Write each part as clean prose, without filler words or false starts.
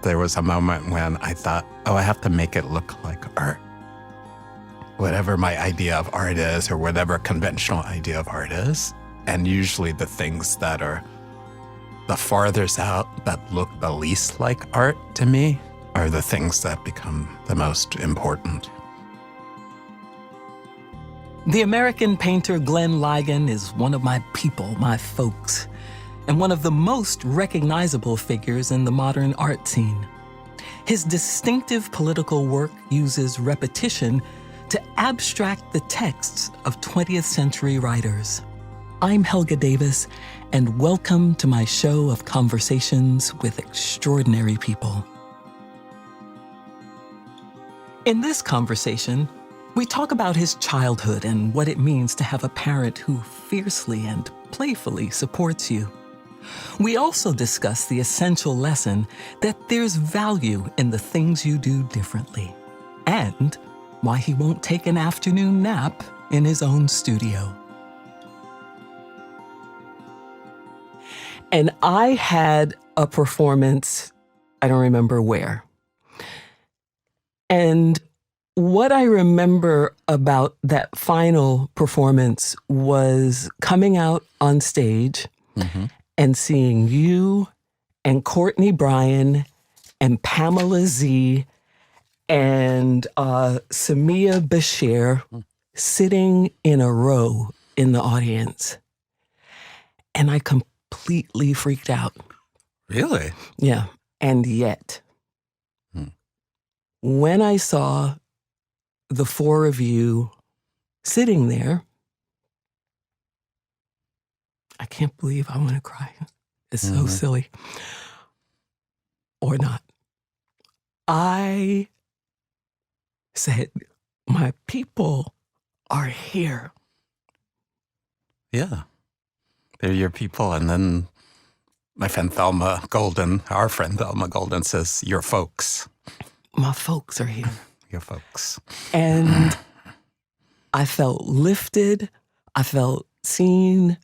there was a moment when I thought, oh, I have to make it look like art. Whatever my idea of art is, or whatever conventional idea of art is. And usually the things that are the farthest out, that look the least like art to me, are the things that become the most important. The American painter Glenn Ligon is one of my people, my folks, and one of the most recognizable figures in the modern art scene. His distinctive political work uses repetition to abstract the texts of 20th century writers. I'm Helga Davis, and welcome to my show of conversations with extraordinary people. In this conversation, we talk about his childhood and what it means to have a parent who fiercely and playfully supports you. We also discuss the essential lesson that there's value in the things you do differently, and why he won't take an afternoon nap in his own studio. And I had a performance, I don't remember where. And what I remember about that final performance was coming out on stage and seeing you and Courtney Bryan and Pamela Z and Samia Bashir sitting in a row in the audience. And I completely freaked out. Really? Yeah. And yet, when I saw the four of you sitting there, I can't believe I want to cry. It's so silly. Or not. I said, my people are here. Yeah. They're your people. And then my friend Thelma Golden, our friend Thelma Golden, says, your folks. My folks are here. Your folks. And I felt lifted. I felt seen.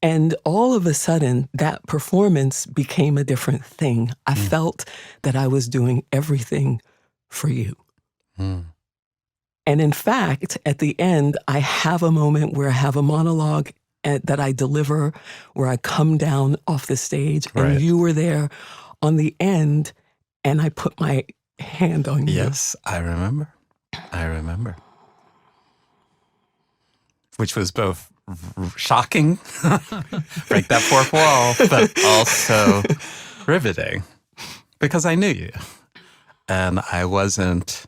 And all of a sudden, that performance became a different thing. I felt that I was doing everything for you. And in fact, at the end, I have a moment where I have a monologue that I deliver, where I come down off the stage, and you were there on the end, and I put my hand on you. Yes, I remember. I remember. Which was both shocking, break that fourth wall, but also riveting, because I knew you. And I wasn't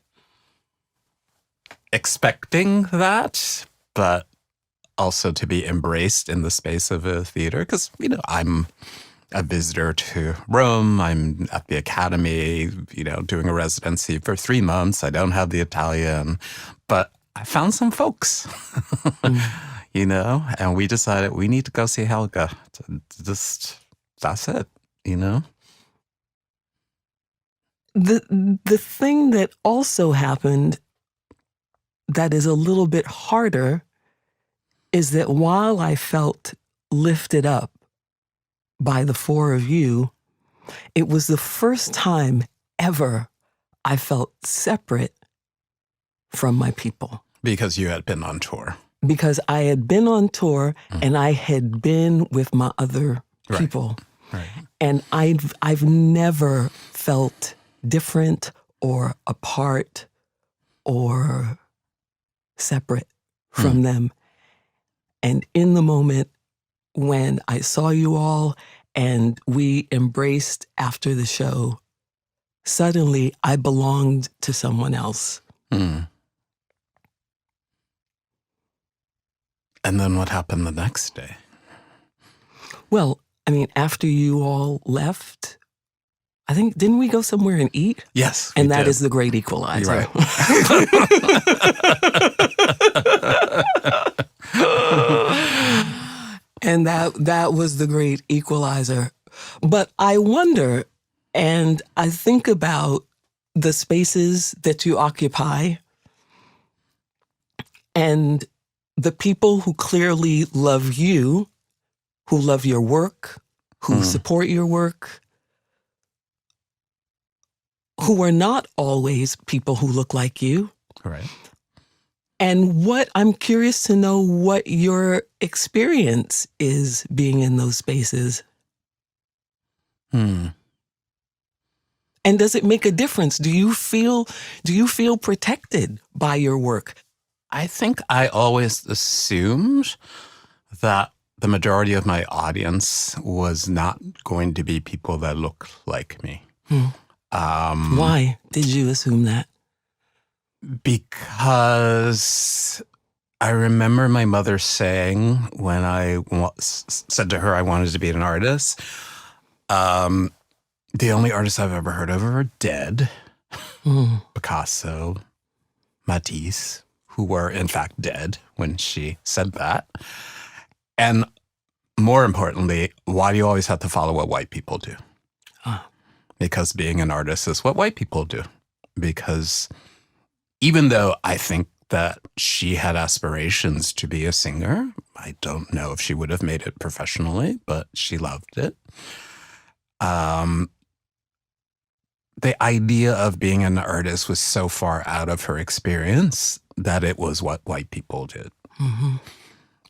expecting that, but also to be embraced in the space of a theater, because, I'm a visitor to Rome. I'm at the academy, doing a residency for 3 months. I don't have the Italian, but I found some folks, and we decided we need to go see Helga. That's it, The thing that also happened that is a little bit harder is that while I felt lifted up by the four of you, it was the first time ever I felt separate from my people. Because you had been on tour. Because I had been on tour and I had been with my other people. Right. And I've never felt different or apart or separate from them. And in the moment when I saw you all and we embraced after the show, suddenly I belonged to someone else. And then what happened the next day? Well, after you all left, I think, didn't we go somewhere and eat? Yes, and that is the great equalizer. Right. And that was the great equalizer. But I wonder, and I think about the spaces that you occupy and the people who clearly love you, who love your work, who support your work, who are not always people who look like you. Right. And I'm curious to know what your experience is being in those spaces. And does it make a difference? Do you feel protected by your work? I think I always assumed that the majority of my audience was not going to be people that look like me. Why did you assume that? Because I remember my mother saying when I said to her I wanted to be an artist, the only artists I've ever heard of are dead. Picasso, Matisse, who were in fact dead when she said that. And more importantly, why do you always have to follow what white people do? Because being an artist is what white people do. Because even though I think that she had aspirations to be a singer, I don't know if she would have made it professionally, but she loved it. The idea of being an artist was so far out of her experience that it was what white people did.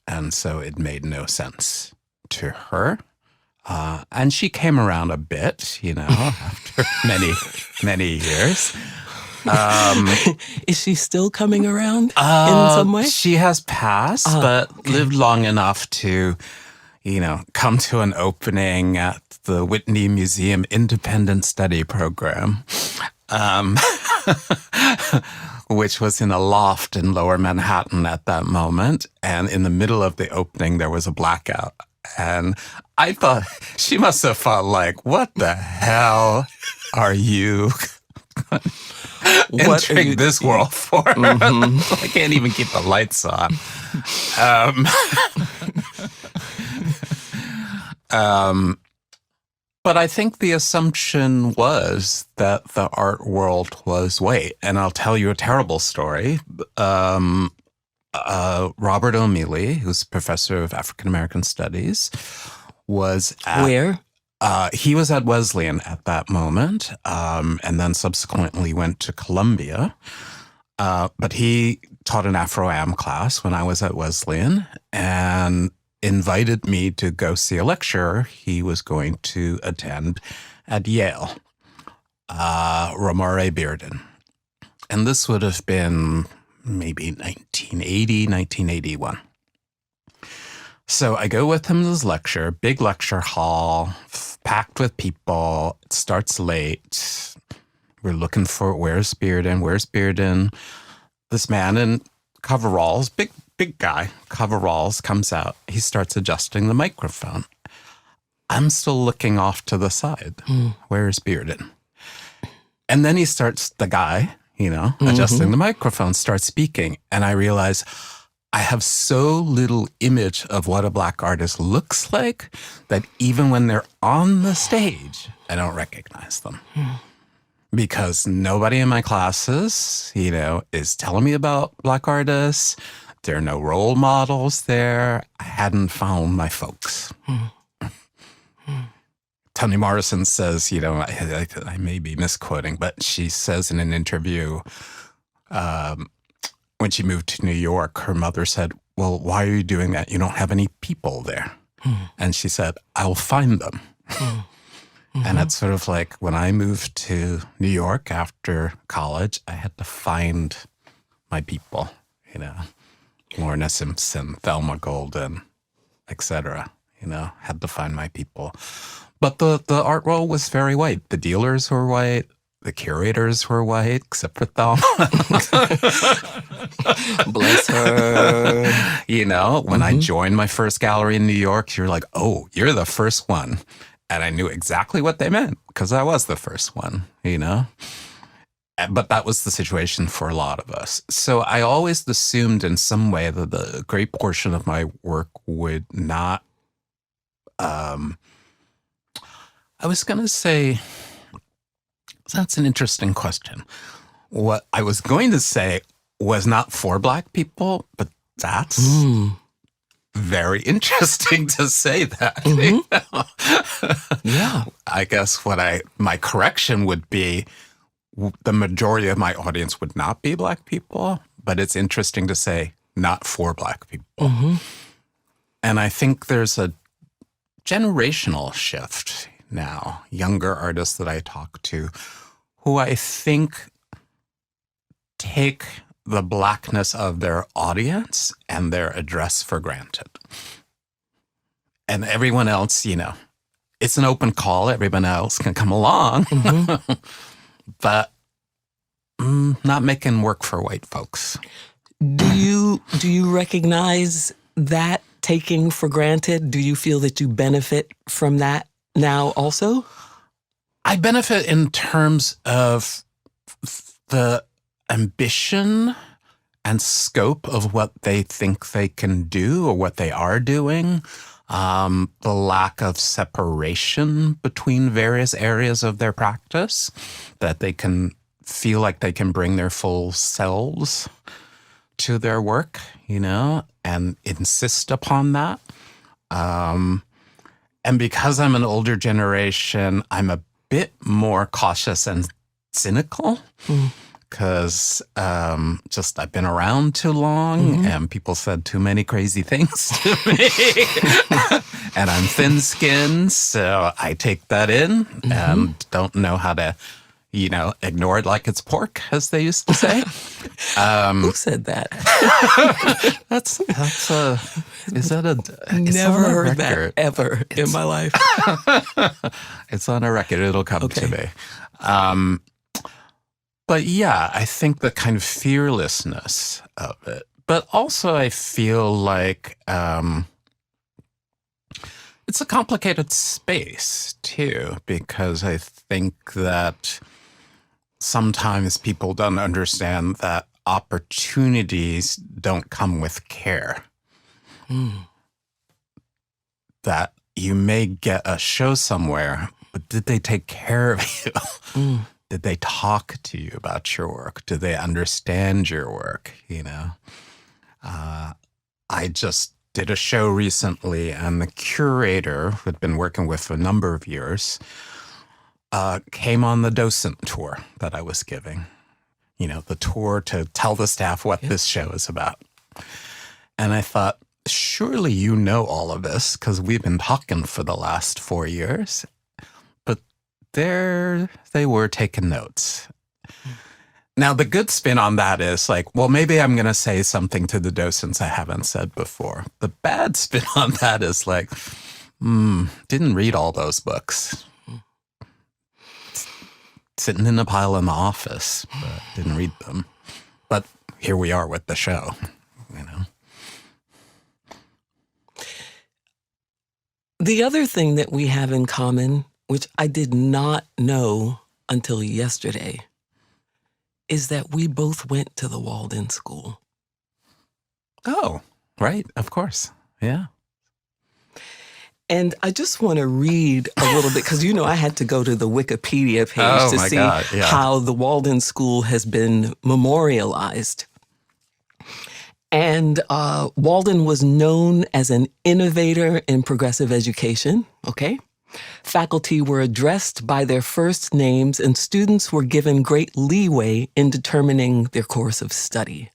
And so it made no sense to her. And she came around a bit, after many, many years. Is she still coming around in some way? She has passed, but lived long enough to, come to an opening at the Whitney Museum Independent Study Program, which was in a loft in Lower Manhattan at that moment. And in the middle of the opening, there was a blackout. And I thought she must have felt like, what the hell are you entering this world for? I can't even keep the lights on. But I think the assumption was that the art world was white. And I'll tell you a terrible story. Robert O'Mealy, who's a professor of African American Studies, was at... Where? He was at Wesleyan at that moment, and then subsequently went to Columbia. But he taught an Afro-Am class when I was at Wesleyan and invited me to go see a lecture he was going to attend at Yale, Romare Bearden. And this would have been maybe 1980, 1981. So I go with him to this lecture, big lecture hall, packed with people. It starts late. We're looking for, where's Bearden? This man in coveralls, big guy, coveralls, comes out. He starts adjusting the microphone. I'm still looking off to the side. Where's Bearden? And then the guy, adjusting the microphone, starts speaking. And I realize I have so little image of what a Black artist looks like that even when they're on the stage, I don't recognize them. Because nobody in my classes, is telling me about Black artists. There are no role models there. I hadn't found my folks. Toni Morrison says, I may be misquoting, but she says in an interview, when she moved to New York, her mother said, well, why are you doing that? You don't have any people there. And she said, I'll find them. And it's sort of like when I moved to New York after college, I had to find my people, Lorna Simpson, Thelma Golden, etc. Had to find my people. But the art world was very white. The dealers were white. The curators were white, except for Thelma. Bless her. When I joined my first gallery in New York, you're like, oh, you're the first one. And I knew exactly what they meant because I was the first one, But that was the situation for a lot of us. So I always assumed in some way that the great portion of my work would not, I was going to say, that's an interesting question. What I was going to say was not for Black people, but that's very interesting to say that. Yeah. I guess my correction would be the majority of my audience would not be Black people, but it's interesting to say not for Black people. And I think there's a generational shift now, younger artists that I talk to, who I think take the Blackness of their audience and their address for granted. And everyone else, it's an open call. Everyone else can come along, but not making work for white folks. Do you recognize that taking for granted? Do you feel that you benefit from that now also? I benefit in terms of the ambition and scope of what they think they can do or what they are doing. The lack of separation between various areas of their practice, that they can feel like they can bring their full selves to their work, and insist upon that. And because I'm an older generation, I'm a bit more cautious and cynical because I've been around too long and people said too many crazy things to me. And I'm thin-skinned, so I take that in and don't know how to ignore it like it's pork, as they used to say. Who said that? Is that a... Never heard that ever in my life. It's on a record. It'll come to me. But yeah, I think the kind of fearlessness of it. But also I feel like it's a complicated space, too, because I think that sometimes people don't understand that opportunities don't come with care. That you may get a show somewhere, but did they take care of you? Did they talk to you about your work? Do they understand your work? I just did a show recently, and the curator, who had been working with for a number of years, came on the docent tour that I was giving. The tour to tell the staff what this show is about. And I thought, surely you know all of this because we've been talking for the last 4 years. But there they were taking notes. Now, the good spin on that is like, well, maybe I'm going to say something to the docents I haven't said before. The bad spin on that is like, didn't read all those books. Sitting in a pile in the office, but didn't read them. But here we are with the show, The other thing that we have in common, which I did not know until yesterday, is that we both went to the Walden School. Oh, right. Of course. Yeah. And I just want to read a little bit, because I had to go to the Wikipedia page to see how the Walden School has been memorialized. And Walden was known as an innovator in progressive education, okay? Faculty were addressed by their first names, and students were given great leeway in determining their course of study.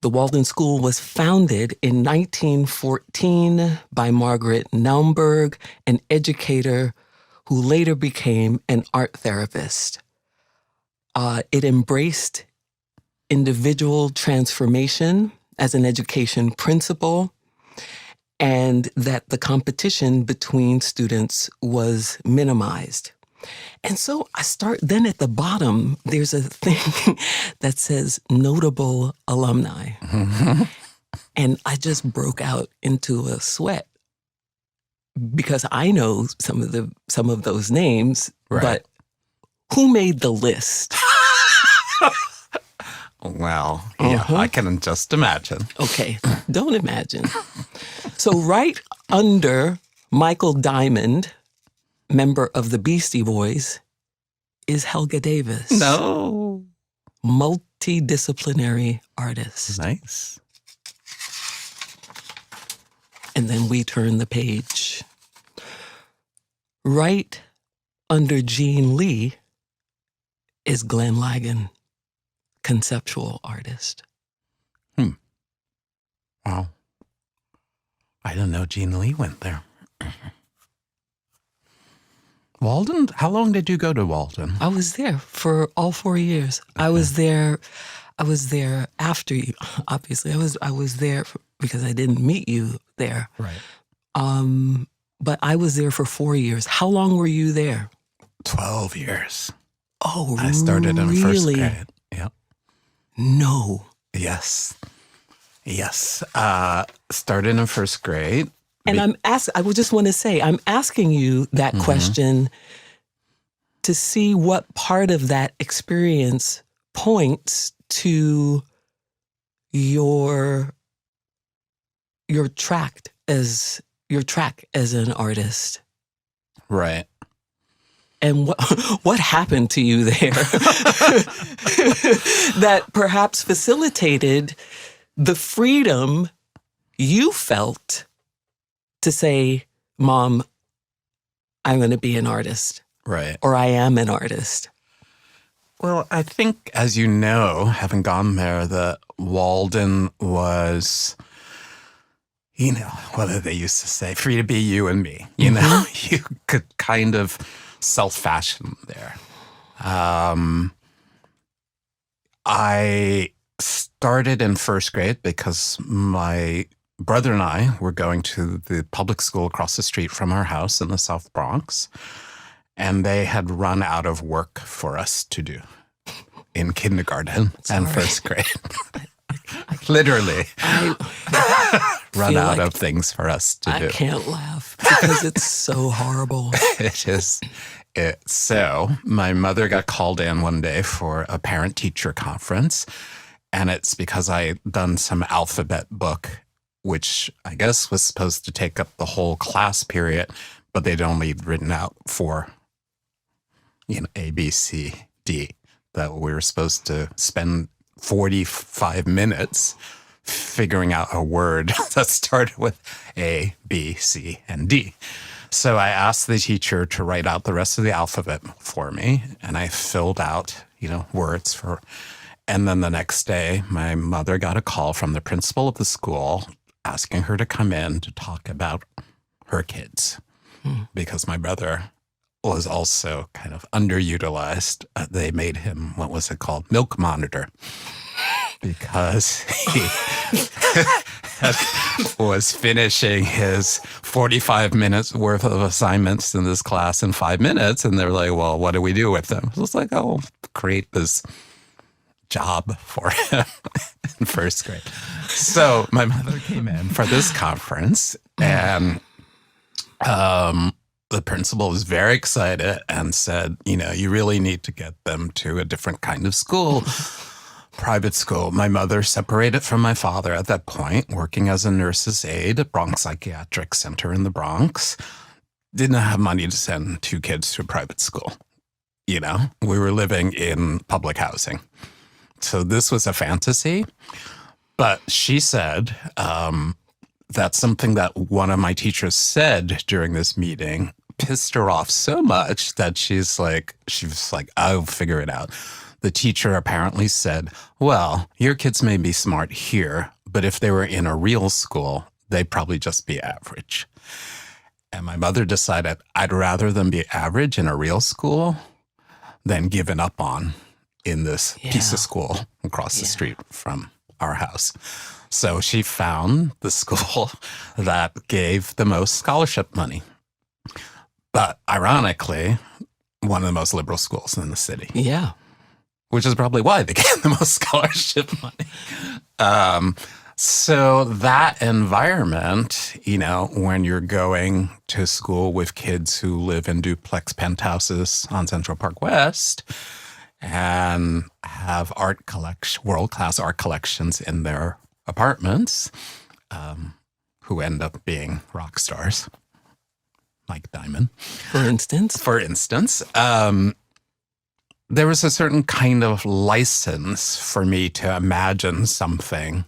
The Walden School was founded in 1914 by Margaret Naumburg, an educator who later became an art therapist. It embraced individual transformation as an education principle, and that the competition between students was minimized. And so I start, then at the bottom, there's a thing that says notable alumni. And I just broke out into a sweat because I know some of those names, but who made the list? Well, yeah, I can just imagine. Okay, don't imagine. So right under Michael Diamond, member of the Beastie Boys, is Helga Davis. No. Multidisciplinary artist. Nice. And then we turn the page. Right under Jean Lee is Glenn Ligon, conceptual artist. Wow. I didn't know Jean Lee went there. Walden? How long did you go to Walden? I was there for all 4 years. Okay. I was there after you. Obviously, I was there because I didn't meet you there. Right. But I was there for 4 years. How long were you there? 12 years. Oh, I started in first grade. Yep. No. Yes. Started in first grade. And I would just want to say, I'm asking you that question to see what part of that experience points to your track as an artist. Right. And what happened to you there that perhaps facilitated the freedom you felt to say, Mom, I'm going to be an artist. Right. Or I am an artist. Well, I think, as you know, having gone there, that Walden was, what did they used to say? Free to be you and me. You know, you could kind of self-fashion there. I started in first grade because my brother and I were going to the public school across the street from our house in the South Bronx, and they had run out of work for us to do in kindergarten and first grade. Literally run out of things for us to do. I can't laugh because it's so horrible. It is. So my mother got called in one day for a parent-teacher conference, and it's because I had done some alphabet book, which I guess was supposed to take up the whole class period, but they'd only written out for, A, B, C, D, that we were supposed to spend 45 minutes figuring out a word that started with A, B, C, and D. So I asked the teacher to write out the rest of the alphabet for me, and I filled out, words for. And then the next day, my mother got a call from the principal of the school asking her to come in to talk about her kids, because my brother was also kind of underutilized. They made him, what was it called? Milk monitor. Because he was finishing his 45 minutes worth of assignments in this class in 5 minutes. And they're like, well, what do we do with them? So it's like, oh, create this job for him in first grade. So my mother came in for this conference, and the principal was very excited and said, you really need to get them to a different kind of school. Private school. My mother separated from my father at that point, working as a nurse's aide at Bronx Psychiatric Center in the Bronx. Didn't have money to send 2 kids to a private school. We were living in public housing. So this was a fantasy. But she said that something that one of my teachers said during this meeting pissed her off so much that she was like, I'll figure it out. The teacher apparently said, well, your kids may be smart here, but if they were in a real school, they'd probably just be average. And my mother decided I'd rather them be average in a real school than given up on in this piece of school across the street from our house. So she found the school that gave the most scholarship money. But ironically, one of the most liberal schools in the city. Yeah. Which is probably why they get the most scholarship money. So that environment, when you're going to school with kids who live in duplex penthouses on Central Park West and have world-class art collections in their apartments, who end up being rock stars, like Diamond. For instance. There was a certain kind of license for me to imagine something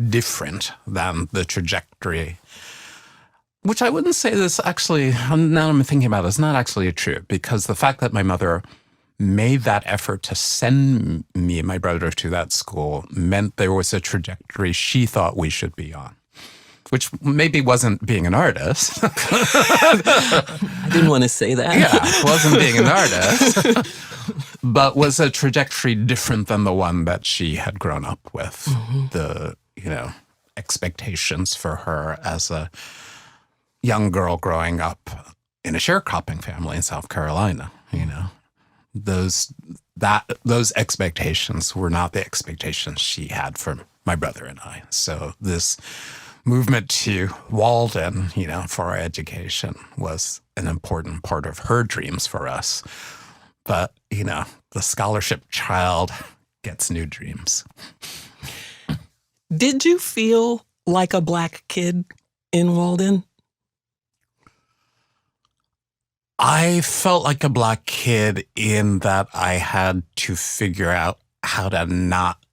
different than the trajectory Which I wouldn't say this actually, now I'm thinking about it, is not actually true, because the fact that my mother made that effort to send me and my brother to that school meant there was a trajectory she thought we should be on, which maybe wasn't being an artist. I didn't want to say that. Yeah, wasn't being an artist, but was a trajectory different than the one that she had grown up with. The, expectations for her as a young girl growing up in a sharecropping family in South Carolina, those expectations were not the expectations she had for my brother and I. So this movement to Walden, for our education was an important part of her dreams for us. But, the scholarship child gets new dreams. Did you feel like a Black kid in Walden? I felt like a Black kid in that I had to figure out how to not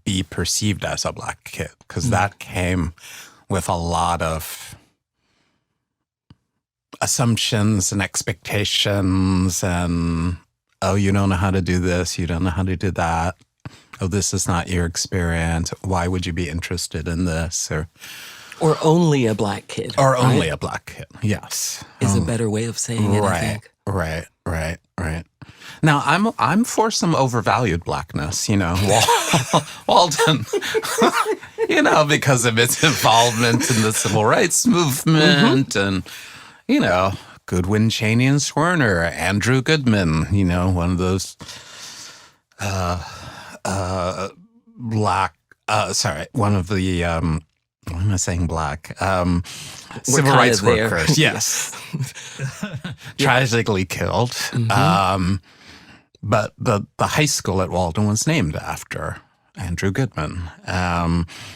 be perceived as a Black kid, because that came with a lot of assumptions and expectations and, oh, you don't know how to do this, you don't know how to do that. Oh, this is not your experience. Why would you be interested in this? Or only a Black kid. Or only a Black kid, yes. Is a better way of saying it, I think. Right. Now, I'm for some overvalued Blackness, Walden, because of its involvement in the civil rights movement and, Goodwin, Chaney, and Swerner, Andrew Goodman, one of those one of the, why am I saying Black? Civil rights workers, yes. Tragically killed. But the high school at Walden was named after Andrew Goodman.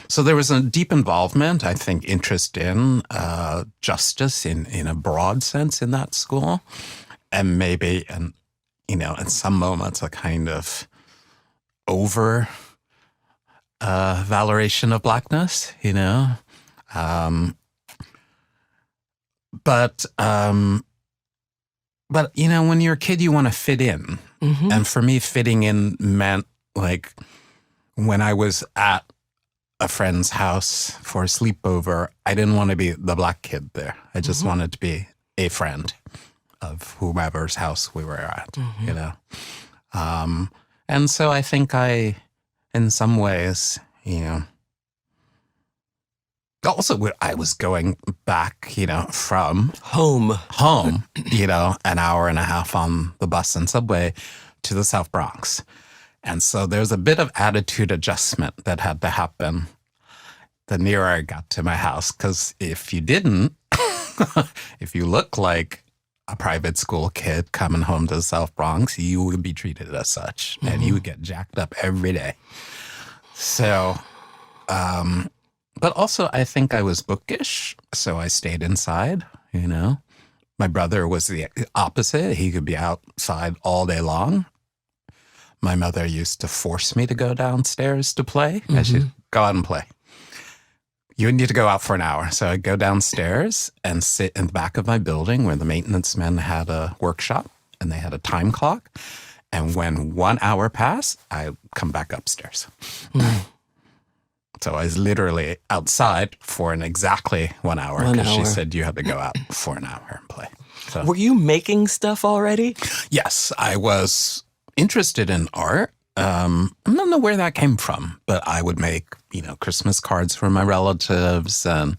So there was a deep involvement, I think, interest in justice in a broad sense in that school. And maybe, in some moments, a kind of over valorization of Blackness, But when you're a kid, you want to fit in. And for me, fitting in meant like when I was at a friend's house for a sleepover, I didn't want to be the Black kid there. I just wanted to be a friend of whomever's house we were at, And so I think in some ways, also I was going back, from home, an hour and a half on the bus and subway to the South Bronx. And so there's a bit of attitude adjustment that had to happen the nearer I got to my house. Because if you didn't, if you look like a private school kid coming home to the South Bronx, you would be treated as such. And you would get jacked up every day. So, but also I think I was bookish, so I stayed inside, My brother was the opposite. He could be outside all day long. My mother used to force me to go downstairs to play. I should go out and play. You need to go out for an hour. So I'd go downstairs and sit in the back of my building where the maintenance men had a workshop and they had a time clock. And when 1 hour passed, I'd come back upstairs. So I was literally outside for exactly 1 hour because she said you had to go out for an hour and play. So, were you making stuff already? Yes, I was interested in art. I don't know where that came from, but I would make, Christmas cards for my relatives. And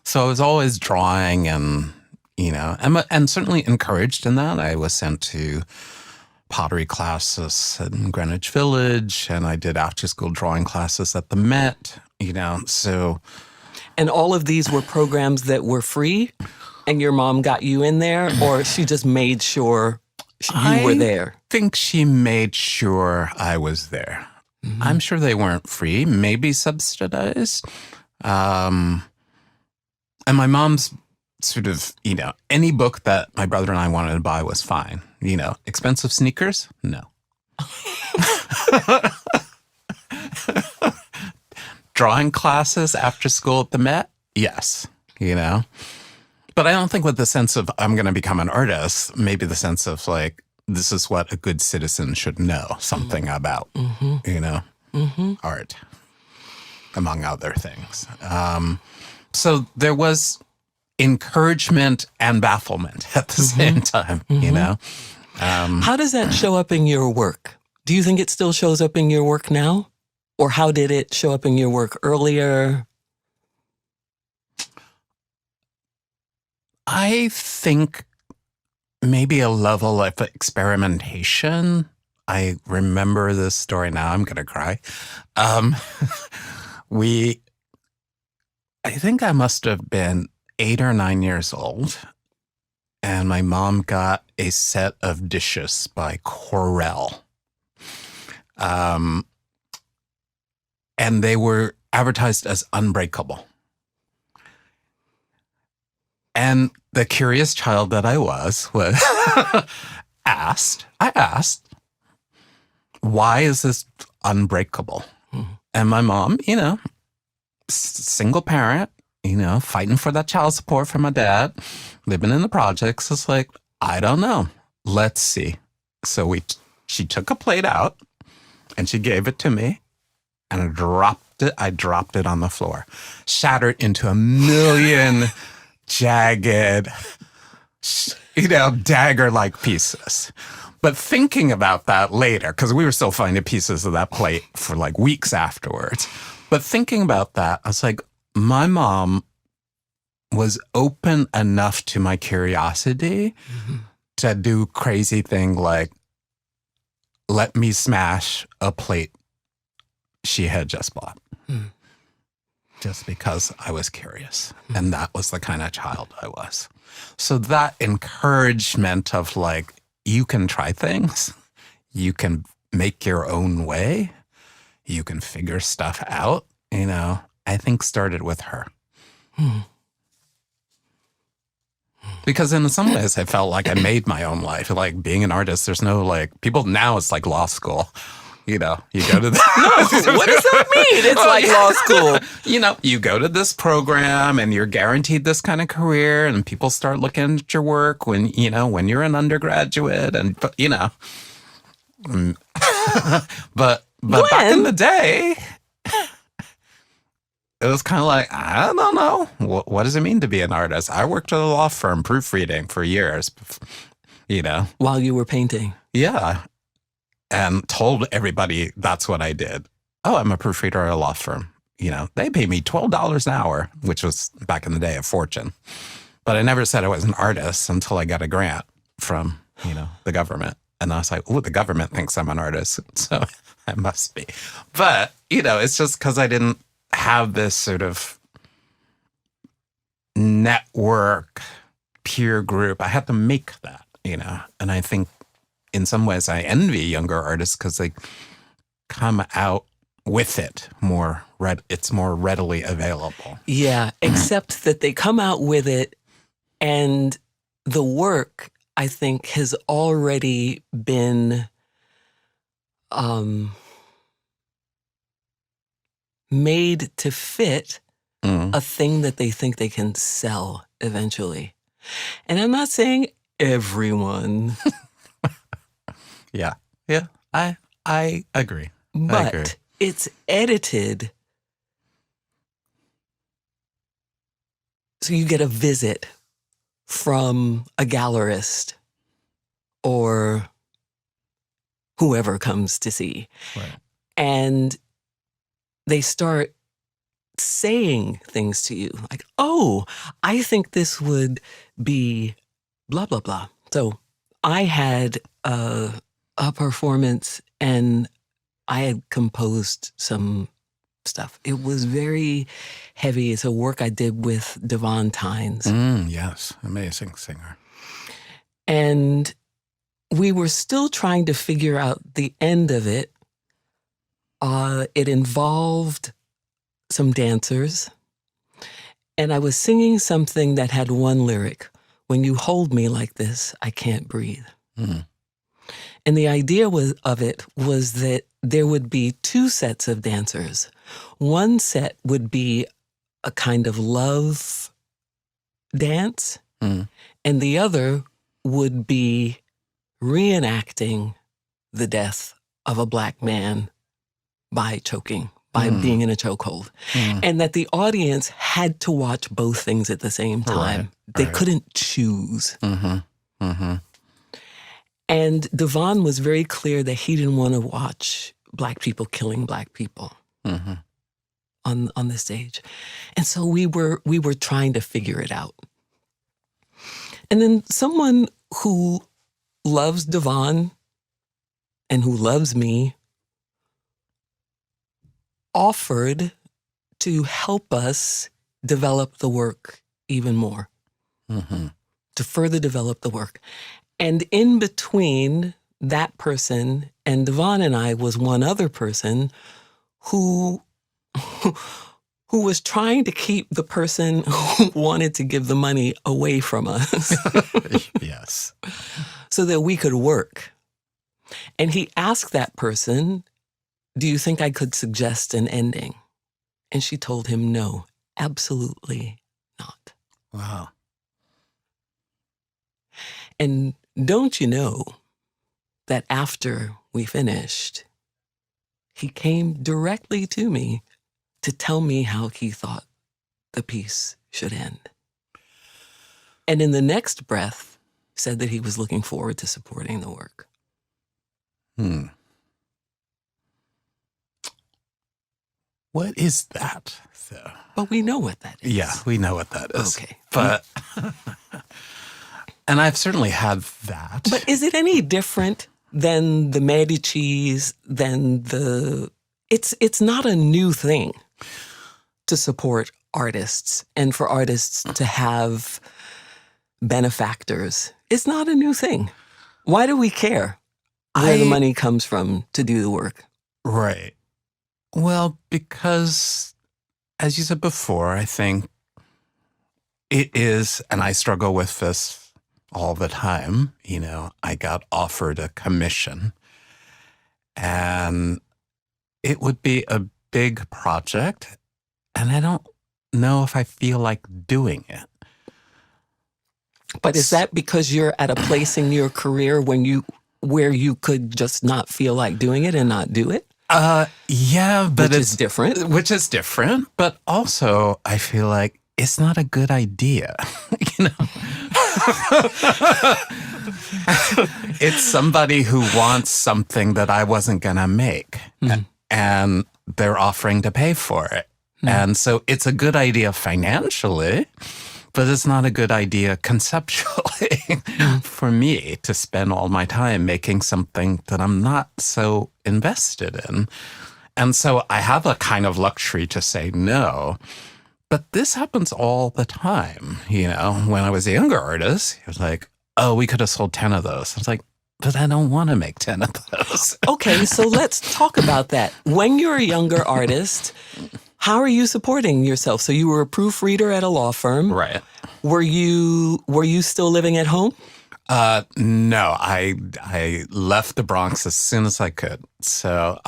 so I was always drawing and, and certainly encouraged in that. I was sent to pottery classes in Greenwich Village, and I did after-school drawing classes at the Met, so. And all of these were programs that were free, and your mom got you in there, or she just made sure you were there? I think she made sure I was there. I'm sure they weren't free, maybe subsidized. And my mom's sort of, any book that my brother and I wanted to buy was fine. Expensive sneakers? No. Drawing classes after school at the Met? Yes. you know? But I don't think with the sense of I'm going to become an artist, maybe the sense of like, this is what a good citizen should know something about, you know, art, among other things. So there was encouragement and bafflement at the same time, you know? How does that show up in your work? Do you think it still shows up in your work now? Or how did it show up in your work earlier? I think maybe a level of experimentation. I remember this story now. I'm going to cry. I think I must have been 8 or 9 years old, and my mom got a set of dishes by Corel. And they were advertised as unbreakable. And the curious child that I was I asked, why is this unbreakable? And my mom, you know, single parent, you know, fighting for that child support from my dad, living in the projects, is like, I don't know. Let's see. So she took a plate out and she gave it to me, and I dropped it on the floor, shattered into a million jagged, you know, dagger-like pieces. But thinking about that later, because we were still finding pieces of that plate for like weeks afterwards. But thinking about that, I was like, my mom was open enough to my curiosity to do crazy thing like let me smash a plate she had just bought. Just because I was curious. And that was the kind of child I was. So that encouragement of like, you can try things, you can make your own way, you can figure stuff out, you know, I think started with her. Because in some ways I felt like I made my own life. Like being an artist, there's no like, people now it's like law school. You know, you go to the... No, what does that mean? It's like law school. You know, you go to this program and you're guaranteed this kind of career, and people start looking at your work when you're an undergraduate, and, you know. But back in the day, it was kind of like, I don't know. What does it mean to be an artist? I worked at a law firm proofreading for years, you know. While you were painting. Yeah. And told everybody that's what I did. Oh, I'm a proofreader at a law firm. You know, they pay me $12 an hour, which was back in the day a fortune. But I never said I was an artist until I got a grant from, you know, the government. And I was like, oh, the government thinks I'm an artist, so I must be. But, you know, it's just because I didn't have this sort of network, peer group. I had to make that, you know. And I think in some ways, I envy younger artists because they come out with it more. It's more readily available. Yeah, except that they come out with it, and the work, I think, has already been made to fit a thing that they think they can sell eventually. And I'm not saying everyone. Yeah, I agree. But it's edited so you get a visit from a gallerist or whoever comes to see. Right. And they start saying things to you like, oh, I think this would be blah, blah, blah. So I had a performance, and I had composed some stuff. It was very heavy. It's a work I did with Devon Tynes. Yes, amazing singer. And we were still trying to figure out the end of it. It involved some dancers, and I was singing something that had one lyric, when you hold me like this, I can't breathe. And the idea was that there would be 2 sets of dancers. One set would be a kind of love dance, Mm. and the other would be reenacting the death of a Black man by choking, by being in a chokehold. And that the audience had to watch both things at the same time. They couldn't choose. And Devon was very clear that he didn't want to watch Black people killing Black people on the stage. And so we were trying to figure it out. And then someone who loves Devon and who loves me offered to help us develop the work even more, to further develop the work. And in between that person and Devon and I was one other person who was trying to keep the person who wanted to give the money away from us. Yes. So that we could work. And he asked that person, do you think I could suggest an ending? And she told him, no, absolutely not. Wow. And don't you know that after we finished, he came directly to me to tell me how he thought the piece should end. And in the next breath, said that he was looking forward to supporting the work. What is that, though? But we know what that is. Yeah, we know what that is. Okay. But, and I've certainly had that. But is it any different than the Medicis, than it's not a new thing to support artists and for artists to have benefactors. It's not a new thing. Why do we care where the money comes from to do the work? Right. Well, because, as you said before, I think it is, and I struggle with this all the time, I got offered a commission, and it would be a big project, and I don't know if I feel like doing it. But is that because you're at a place in your career where you could just not feel like doing it and not do it? Yeah, but it's different. Which is different, but also I feel like it's not a good idea. It's somebody who wants something that I wasn't gonna make, and they're offering to pay for it. And so it's a good idea financially, but it's not a good idea conceptually for me to spend all my time making something that I'm not so invested in. And so I have a kind of luxury to say no. But this happens all the time. When I was a younger artist, it was like, oh, we could have sold 10 of those. I was like, but I don't want to make 10 of those. Okay, so let's talk about that. When you're a younger artist, how are you supporting yourself? So you were a proofreader at a law firm. Right. Were you still living at home? No, I left the Bronx as soon as I could. So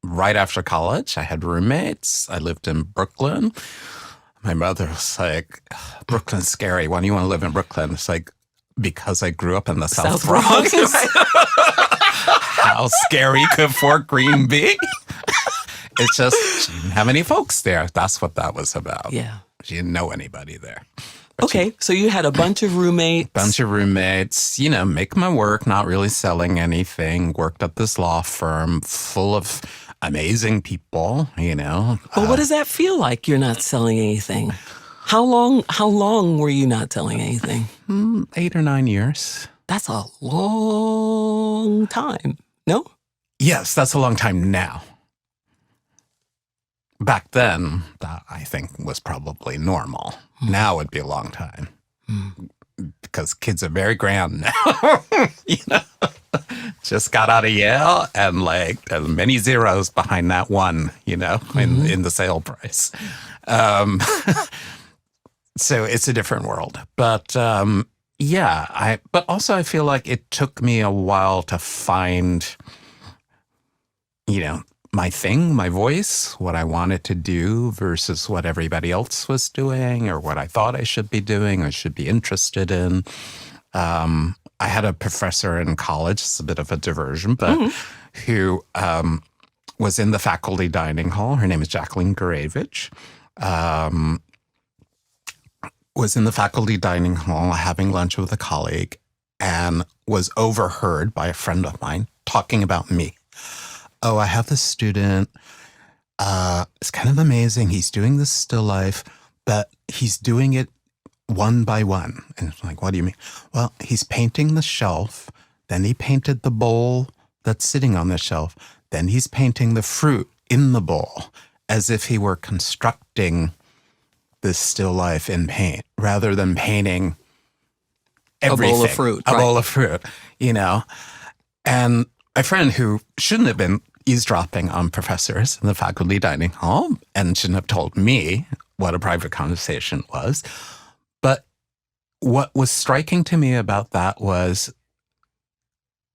right after college, I had roommates. I lived in Brooklyn. My mother was like, Brooklyn's scary. Why do you want to live in Brooklyn? It's like, because I grew up in the South Bronx. How scary could Fort Greene be? It's just, she didn't have any folks there. That's what that was about. Yeah. She didn't know anybody there. But okay, so you had a bunch of roommates. Make my work, not really selling anything. Worked at this law firm full of amazing people, But what does that feel like? You're not selling anything. How long were you not selling anything? 8 or 9 years. That's a long time, no? Yes, that's a long time now. Back then, that I think was probably normal. Now it'd be a long time. Because kids are very grand now. Just got out of Yale and there's many zeros behind that one, in the sale price. So it's a different world. But but also I feel like it took me a while to find, my thing, my voice, what I wanted to do versus what everybody else was doing or what I thought I should be doing or should be interested in. I had a professor in college, it's a bit of a diversion, but who was in the faculty dining hall. Her name is Jacqueline Gurevich. Was in the faculty dining hall having lunch with a colleague and was overheard by a friend of mine talking about me. Oh, I have this student. It's kind of amazing. He's doing this still life, but he's doing it one by one. And it's like, what do you mean? Well, he's painting the shelf. Then he painted the bowl that's sitting on the shelf. Then he's painting the fruit in the bowl as if he were constructing this still life in paint rather than painting everything. A bowl of fruit. A bowl of fruit, you know. And my friend who shouldn't have been eavesdropping on professors in the faculty dining hall and shouldn't have told me what a private conversation was. But what was striking to me about that was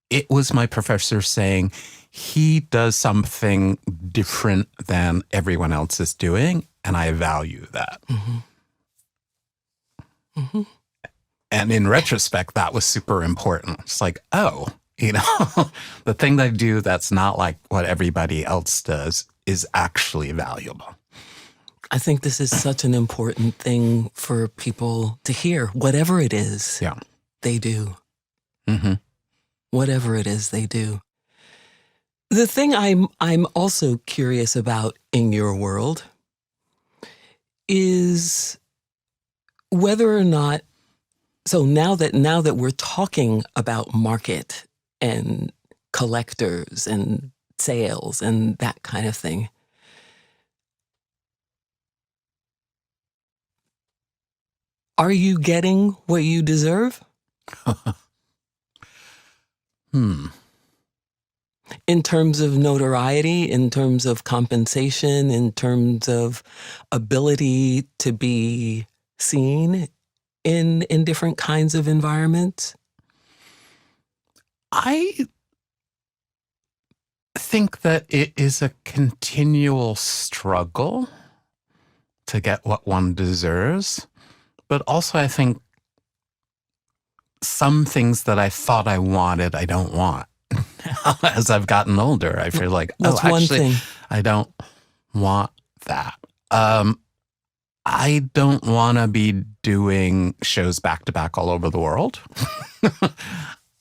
it was my professor saying he does something different than everyone else is doing, and I value that. And in retrospect, that was super important. It's like, oh, you know, the thing that I do that's not like what everybody else does is actually valuable. I think this is such an important thing for people to hear. Whatever it is they do. Whatever it is they do. The thing I'm also curious about in your world is whether or not, so now that we're talking about market and collectors and sales and that kind of thing, are you getting what you deserve? In terms of notoriety, in terms of compensation, in terms of ability to be seen in different kinds of environments? I think that it is a continual struggle to get what one deserves. But also I think some things that I thought I wanted, I don't want. As I've gotten older, I feel like, I don't want that. I don't want to be doing shows back to back all over the world.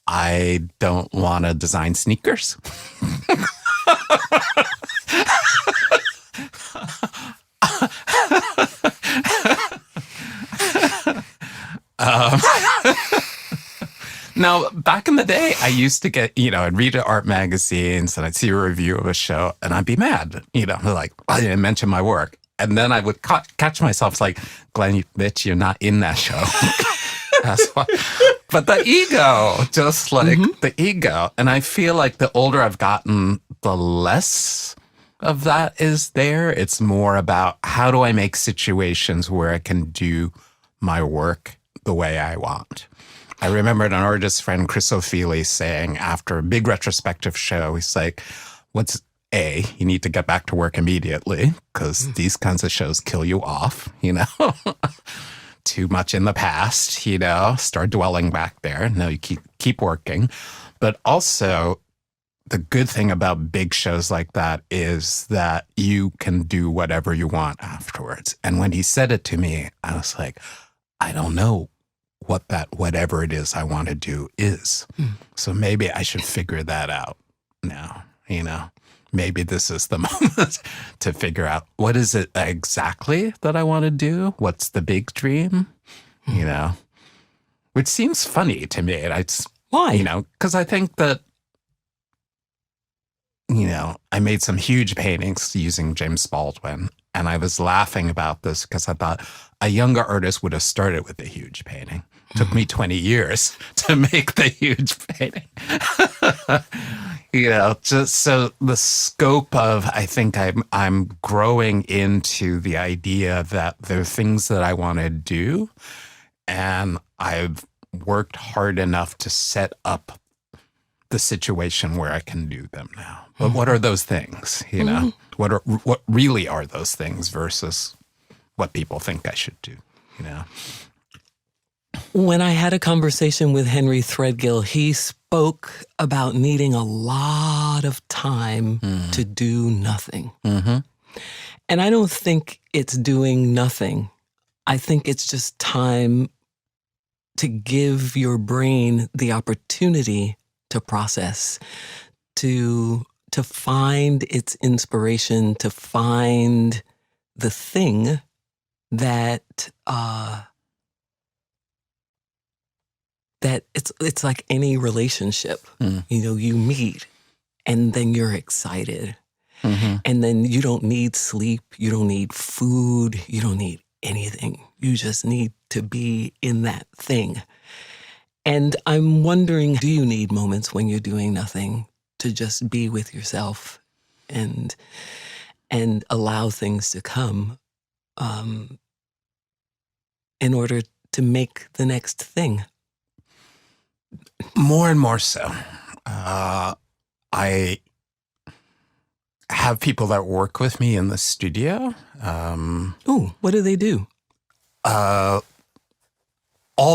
I don't want to design sneakers. Now, back in the day, I used to get, I'd read art magazines and I'd see a review of a show and I'd be mad, like, I didn't mention my work. And then I would catch myself like, Glenn, bitch, you're not in that show. That's why. But the ego, just like the ego. And I feel like the older I've gotten, the less of that is there. It's more about how do I make situations where I can do my work the way I want. I remember an artist friend, Chris O'Feely, saying after a big retrospective show, he's like, you need to get back to work immediately because these kinds of shows kill you off, too much in the past, start dwelling back there. No, you keep working. But also the good thing about big shows like that is that you can do whatever you want afterwards. And when he said it to me, I was like, I don't know what that whatever it is I want to do is. So maybe I should figure that out now, Maybe this is the moment to figure out what is it exactly that I want to do? What's the big dream? Which seems funny to me. Why? Because I think that, I made some huge paintings using James Baldwin. And I was laughing about this because I thought a younger artist would have started with a huge painting. It took me 20 years to make the huge painting. Just so the scope of, I think I'm growing into the idea that there are things that I want to do. And I've worked hard enough to set up the situation where I can do them now. But what are those things? You know, what really are those things versus what people think I should do? You know. When I had a conversation with Henry Threadgill, he spoke about needing a lot of time to do nothing. Mm-hmm. And I don't think it's doing nothing. I think it's just time to give your brain the opportunity to process, to find its inspiration, to find the thing that that it's like any relationship. You know, you meet and then you're excited. Mm-hmm. And then you don't need sleep, you don't need food, you don't need anything. You just need to be in that thing. And I'm wondering, do you need moments when you're doing nothing to just be with yourself and allow things to come in order to make the next thing? More and more so. I have people that work with me in the studio. Ooh, what do they do? All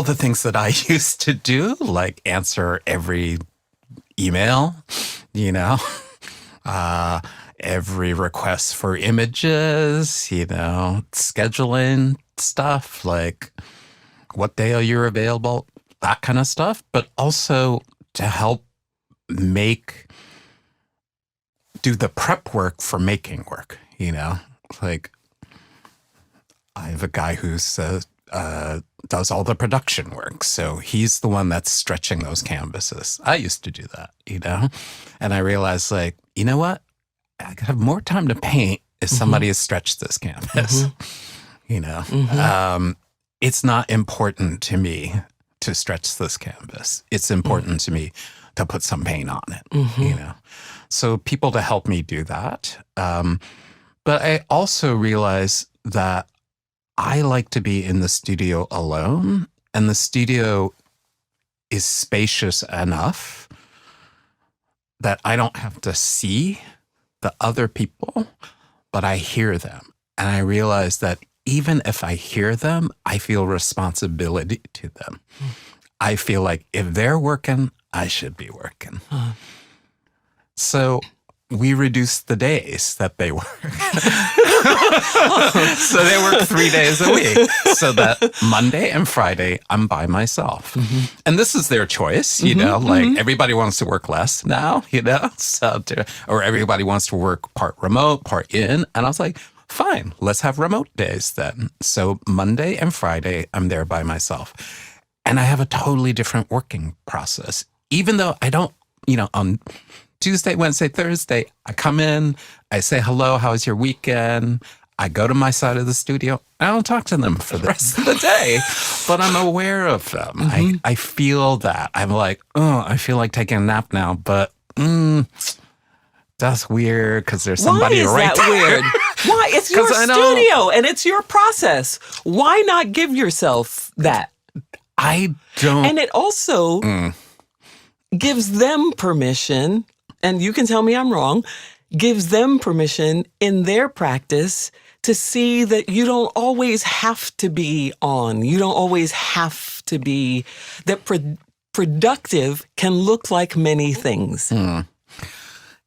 the things that I used to do, like answer every email, you know, every request for images, you know, scheduling stuff, like what day are you available, that kind of stuff, but also to help do the prep work for making work, you know, like I have a guy who's does all the production work. So he's the one that's stretching those canvases. I used to do that, you know, and I realized, like, you know what? I could have more time to paint if somebody has stretched this canvas, you know. It's not important to me to stretch this canvas. It's important to me to put some paint on it, you know. So people to help me do that. But I also realize that I like to be in the studio alone, and the studio is spacious enough that I don't have to see the other people, but I hear them. And I realize that even if I hear them, I feel responsibility to them. I feel like if they're working, I should be working. So we reduce the days that they work. So they work 3 days a week. So that Monday and Friday, I'm by myself. And this is their choice, you know, like everybody wants to work less now, you know, or everybody wants to work part remote, part in. And I was like, fine, let's have remote days then. So Monday and Friday, I'm there by myself. And I have a totally different working process, even though I don't, you know, on Tuesday, Wednesday, Thursday, I come in, I say, hello, how was your weekend? I go to my side of the studio. I don't talk to them for the rest of the day, but I'm aware of them. I feel that. I'm like, oh, I feel like taking a nap now, but that's weird because there's somebody right there. Why is that weird? Why? It's your studio and it's your process. Why not give yourself that? I don't. And it also gives them permission, and you can tell me I'm wrong, gives them permission in their practice to see that you don't always have to be on. You don't always have to be, that productive can look like many things.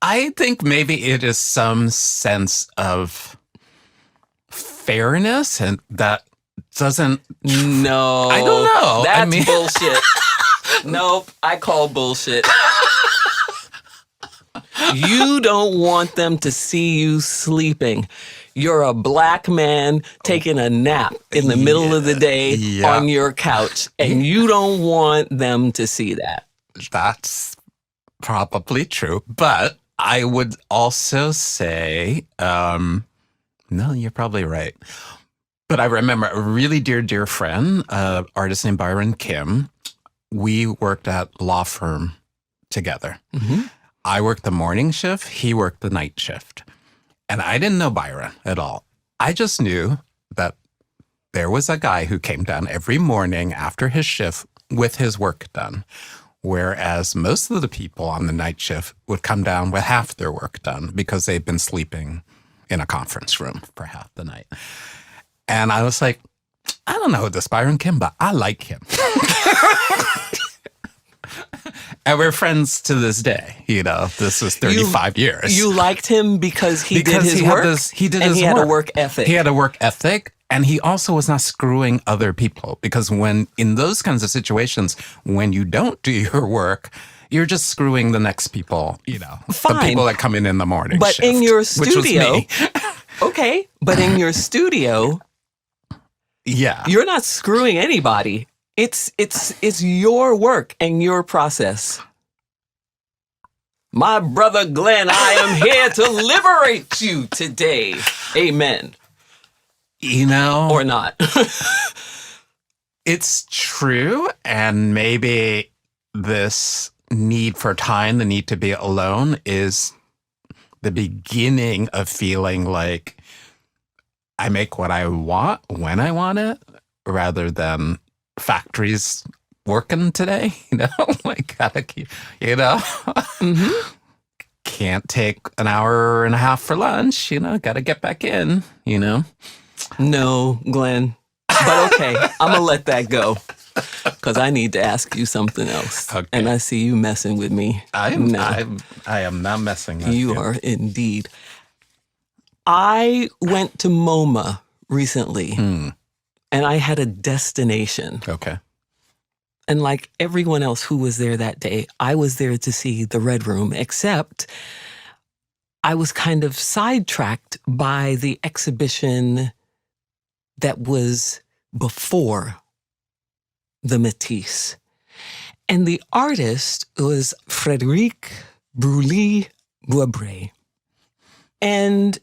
I think maybe it is some sense of fairness, and that doesn't. No. I don't know. That's bullshit. Nope. I call bullshit. You don't want them to see you sleeping. You're a black man taking a nap in the middle of the day on your couch, and you don't want them to see that. That's probably true. But I would also say, no, you're probably right. But I remember a really dear friend, artist named Byron Kim. We worked at law firm together. I worked the morning shift. He worked the night shift. And I didn't know Byron at all. I just knew that there was a guy who came down every morning after his shift with his work done. Whereas most of the people on the night shift would come down with half their work done because they've been sleeping in a conference room for half the night. And I was like, I don't know this Byron Kim, but I like him. And we're friends to this day. This was 35 years. You liked him because he did his work? And he had a work ethic. He had a work ethic. And he also was not screwing other people, because when in those kinds of situations, when you don't do your work, you're just screwing the next people, Fine. The people that come in the morning but shift, in your studio, which was me. Okay, but in your studio, yeah, you're not screwing anybody. It's your work and your process. My brother Glenn, I am here to liberate you today. Amen. Or not. It's true. And maybe this need for time, the need to be alone, is the beginning of feeling like I make what I want when I want it, rather than factories working today. Like, gotta keep, Mm-hmm. Can't take an hour and a half for lunch, gotta get back in, No, Glenn. But okay, I'm going to let that go because I need to ask you something else. Okay. And I see you messing with me. I am not messing with you. You are indeed. I went to MoMA recently and I had a destination. Okay. And like everyone else who was there that day, I was there to see the Red Room, except I was kind of sidetracked by the exhibition that was before the Matisse. And the artist was Frédéric Brûlé-Boisbré. And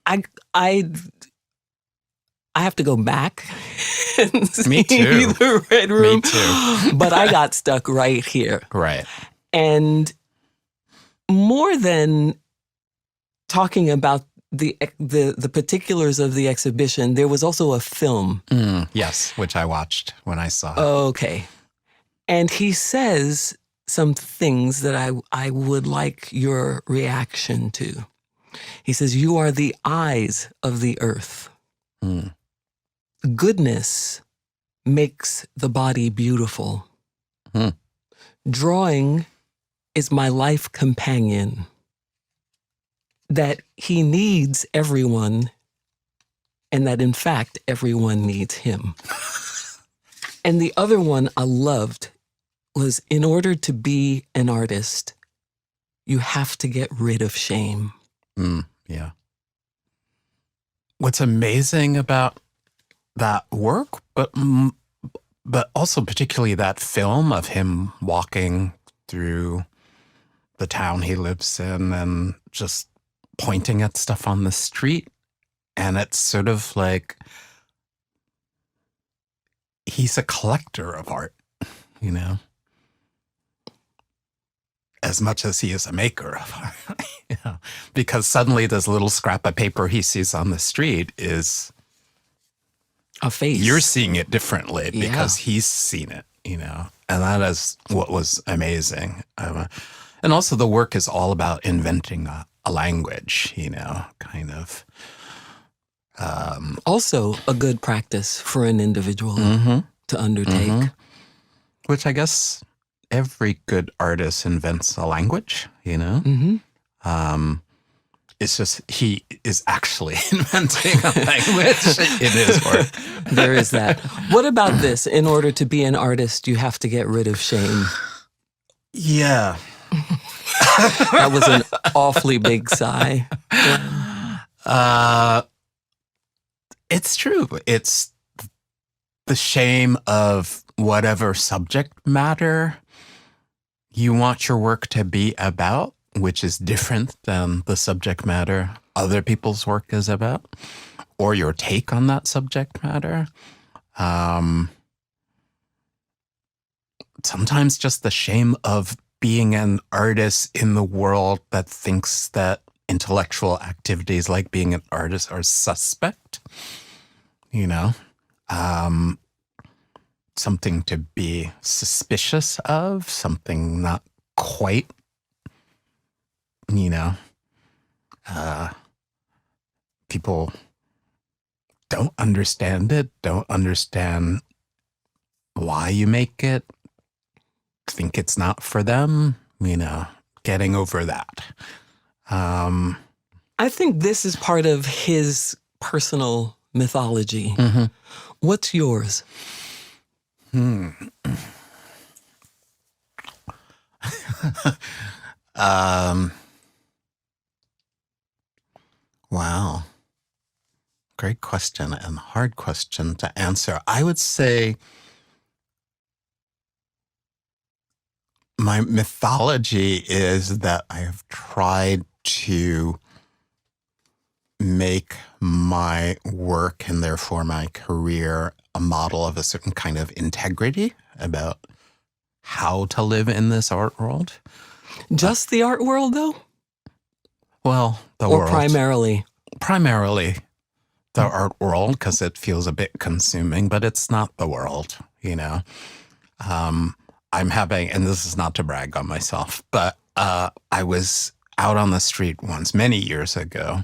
I have to go back and see Me too. the Red Room. Me too. But I got stuck right here. Right. And more than talking about the particulars of the exhibition, there was also a film. Yes, which I watched when I saw it. Okay. And he says some things that I would like your reaction to. He says, "You are the eyes of the earth. Goodness makes the body beautiful. Drawing is my life companion. That he needs everyone, and that in fact, everyone needs him." And the other one I loved was, in order to be an artist, you have to get rid of shame. Yeah. What's amazing about that work, but also particularly that film of him walking through the town he lives in and just pointing at stuff on the street. And it's sort of like he's a collector of art, as much as he is a maker of art. Because suddenly this little scrap of paper he sees on the street is a face. You're seeing it differently because he's seen it, and that is what was amazing. And also the work is all about inventing a language, kind of. Also a good practice for an individual to undertake. Which I guess every good artist invents a language, It's just he is actually inventing a language in his work. There is that. What about this? In order to be an artist, you have to get rid of shame. Yeah. That was an awfully big sigh. It's true. It's the shame of whatever subject matter you want your work to be about, which is different than the subject matter other people's work is about, or your take on that subject matter. Sometimes just the shame of being an artist in the world that thinks that intellectual activities like being an artist are suspect, something to be suspicious of, something not quite, people don't understand it, don't understand why you make it, think it's not for them, getting over that. I think this is part of his personal mythology. Mm-hmm. What's yours? Wow. Great question and hard question to answer. I would say my mythology is that I have tried to make my work and therefore my career a model of a certain kind of integrity about how to live in this art world. Just the art world, though? Well, the or world. Primarily? Primarily the art world, because it feels a bit consuming, but it's not the world, I'm having, and this is not to brag on myself, but I was out on the street once, many years ago,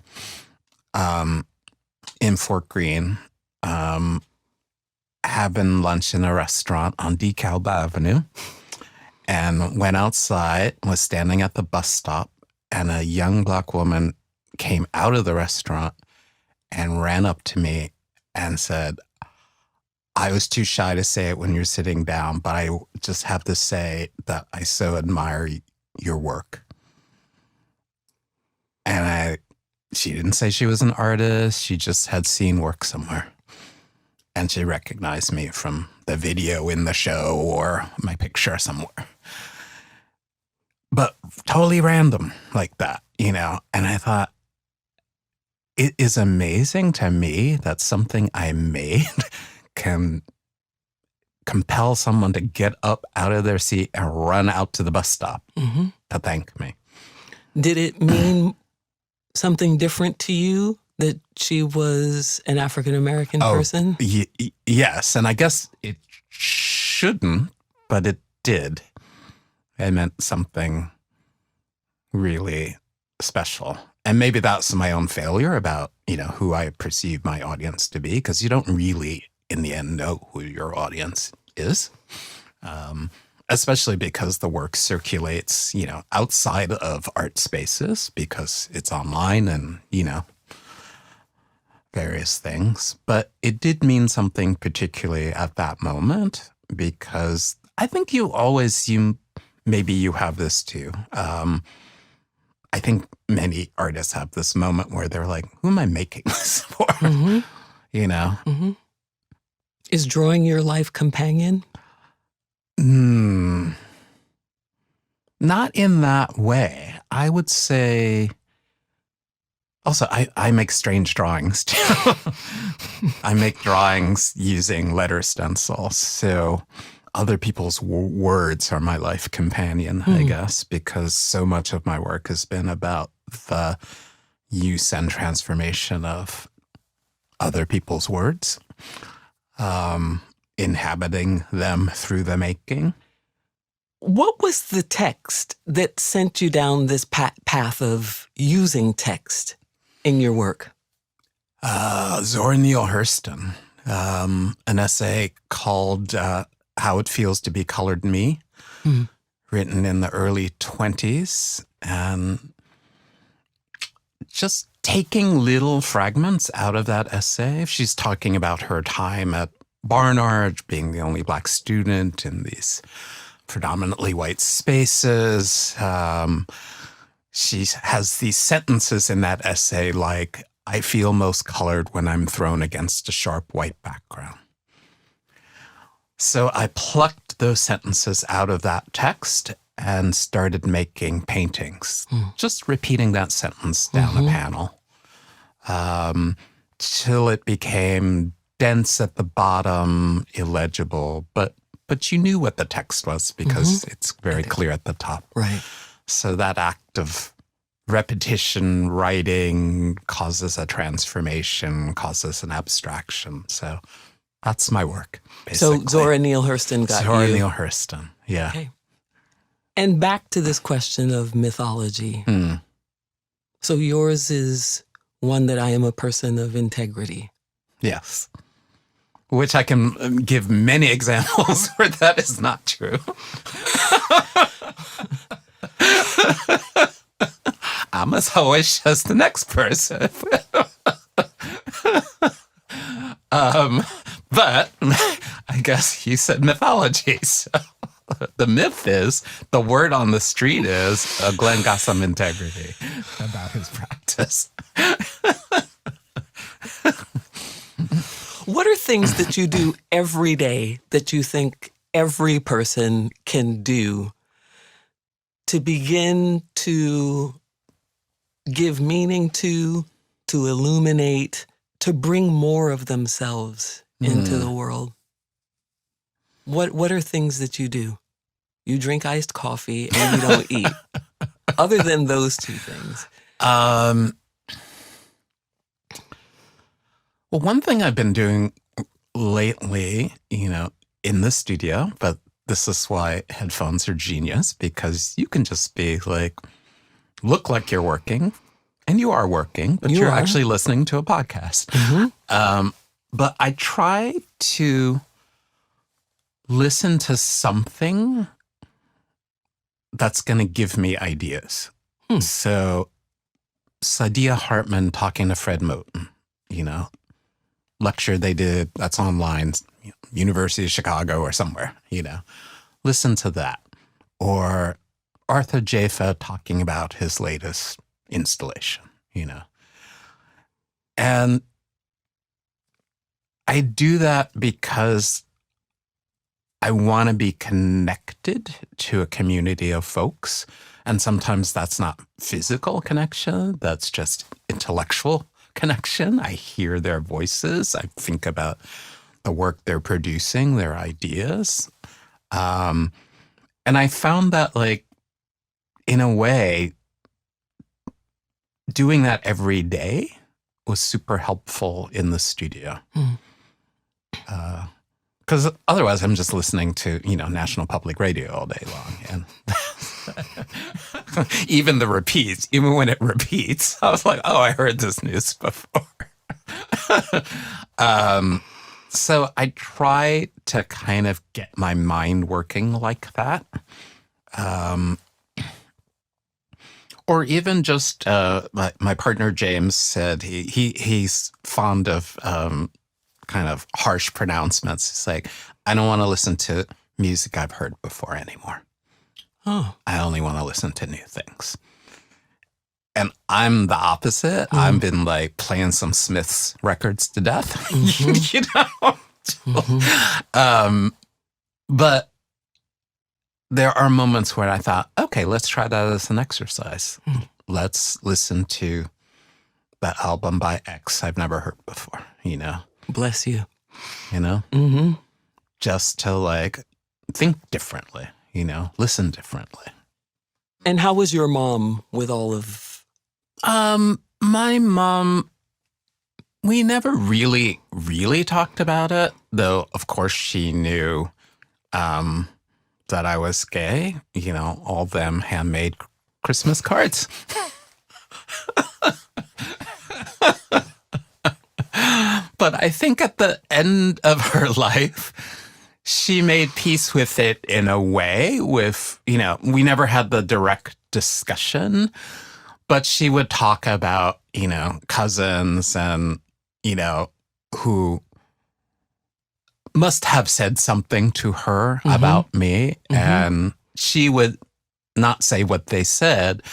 in Fort Greene, having lunch in a restaurant on DeKalb Avenue, and went outside, was standing at the bus stop, and a young Black woman came out of the restaurant and ran up to me and said, I was too shy to say it when you're sitting down, but I just have to say that I so admire your work. And she didn't say she was an artist. She just had seen work somewhere. And she recognized me from the video in the show or my picture somewhere. But totally random like that, And I thought, it is amazing to me that something I made can compel someone to get up out of their seat and run out to the bus stop to thank me. Did it mean something different to you that she was an African-American person? Yes, and I guess it shouldn't, but it did. It meant something really special. And maybe that's my own failure about, who I perceive my audience to be, because you don't really, in the end, know who your audience is. Especially because the work circulates, outside of art spaces because it's online and, various things. But it did mean something particularly at that moment because I think maybe you have this too. I think many artists have this moment where they're like, who am I making this for? Mm-hmm. Is drawing your life companion? Not in that way. I would say, also, I make strange drawings too. I make drawings using letter stencils. So other people's words are my life companion, I guess, because so much of my work has been about the use and transformation of other people's words, inhabiting them through the making. What was the text that sent you down this path of using text in your work? Zora Neale Hurston, an essay called How It Feels to Be Colored Me, written in the early 1920s, and just taking little fragments out of that essay. She's talking about her time at Barnard, being the only Black student in these predominantly white spaces. She has these sentences in that essay like, I feel most colored when I'm thrown against a sharp white background. So I plucked those sentences out of that text and started making paintings, just repeating that sentence down a panel, till it became dense at the bottom, illegible, but you knew what the text was because it's very clear at the top. Right. So that act of repetition, writing, causes a transformation, causes an abstraction. So That's my work, basically. So Zora Neale Hurston got Zora you. Neale Hurston, yeah. Okay. And back to this question of mythology. So yours is one that I am a person of integrity. Yes. Which I can give many examples where that is not true. I'm as hoish as the next person. But I guess you said mythology. So the myth is, the word on the street is, Glenn got some integrity about his practice. What are things that you do every day that you think every person can do to begin to give meaning to illuminate, to bring more of themselves into the world? What are things that you do? You drink iced coffee and you don't eat. Other than those two things. Well, one thing I've been doing lately, in the studio, but this is why headphones are genius, because you can just be like, look like you're working, and you are working, but you're actually listening to a podcast. But I try to listen to something that's going to give me ideas. So Saidiya Hartman talking to Fred Moten, lecture they did that's online, University of Chicago or somewhere, listen to that. Or Arthur Jafa talking about his latest installation, And I do that because I want to be connected to a community of folks. And sometimes that's not physical connection, that's just intellectual connection. I hear their voices. I think about the work they're producing, their ideas. And I found that, in a way, doing that every day was super helpful in the studio. Because otherwise I'm just listening to, National Public Radio all day long. And even the repeats, even when it repeats, I was like, oh, I heard this news before. So I try to kind of get my mind working like that. Or even just my partner James said he's fond of kind of harsh pronouncements. It's like, I don't want to listen to music I've heard before anymore. Oh. I only want to listen to new things. And I'm the opposite. I've been playing some Smiths records to death, But there are moments where I thought, okay, let's try that as an exercise. Let's listen to that album by X I've never heard before, Bless you. Just to think differently, listen differently. And how was your mom with all of... My mom, we never really, really talked about it, though, of course, she knew that I was gay, all them handmade Christmas cards. But I think at the end of her life, she made peace with it in a way with, we never had the direct discussion, but she would talk about, cousins and, who must have said something to her about me. And she would not say what they said,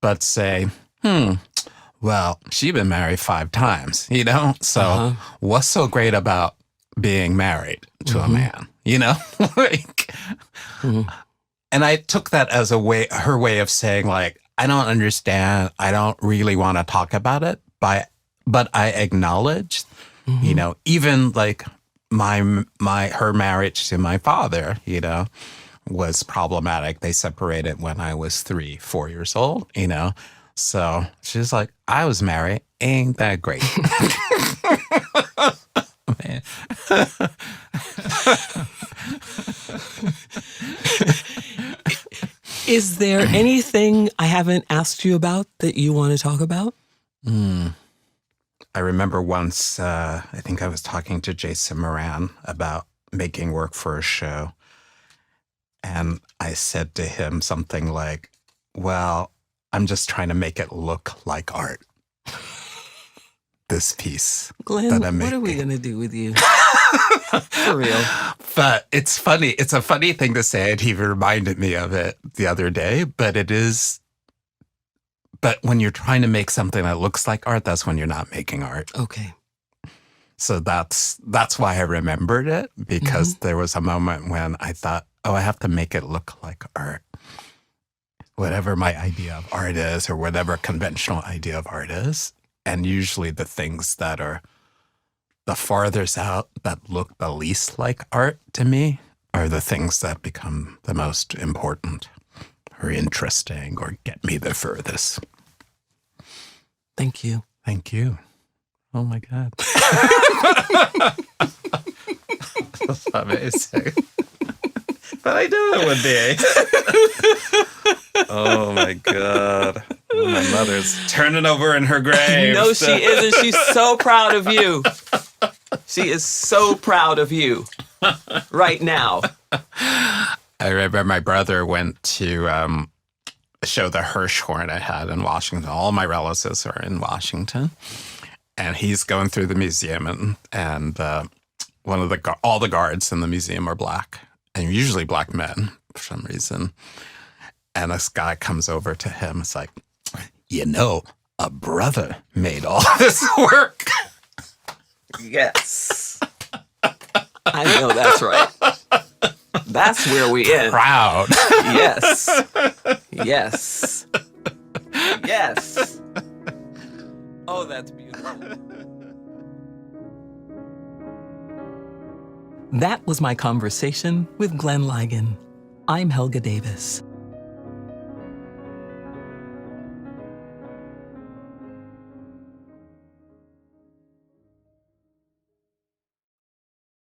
but say, well, she's been married 5 times, So what's so great about being married to a man, And I took that as her way of saying I don't understand. I don't really want to talk about it, but I acknowledge, even her marriage to my father, was problematic. They separated when I was 3-4 years old, So she's like, I was married. Ain't that great? funny. Is there anything I haven't asked you about that you want to talk about? I remember once, I think I was talking to Jason Moran about making work for a show. And I said to him something like, well, I'm just trying to make it look like art. This piece. Glenn, that I'm what are we making. going to do with you? For real. But it's funny. It's a funny thing to say, and he reminded me of it the other day. But it is. But when you're trying to make something that looks like art, that's when you're not making art. Okay. So that's why I remembered it, because there was a moment when I thought, oh, I have to make it look like art. Whatever my idea of art is, or whatever conventional idea of art is. And usually the things that are the farthest out, that look the least like art to me, are the things that become the most important or interesting or get me the furthest. Thank you. Thank you. Oh my God. That's amazing. But I knew it would be. Oh my God. My mother's turning over in her grave. No, she isn't. She's so proud of you. She is so proud of you right now. I remember my brother went to show the Hirshhorn I had in Washington. All my relatives are in Washington. And he's going through the museum, and one of all the guards in the museum are black, and usually black men for some reason. And this guy comes over to him. It's like, you know, a brother made all this work. Yes. I know that's right. That's where we end. Proud. Yes. Yes. Yes. Oh, that's beautiful. That was my conversation with Glenn Ligon. I'm Helga Davis.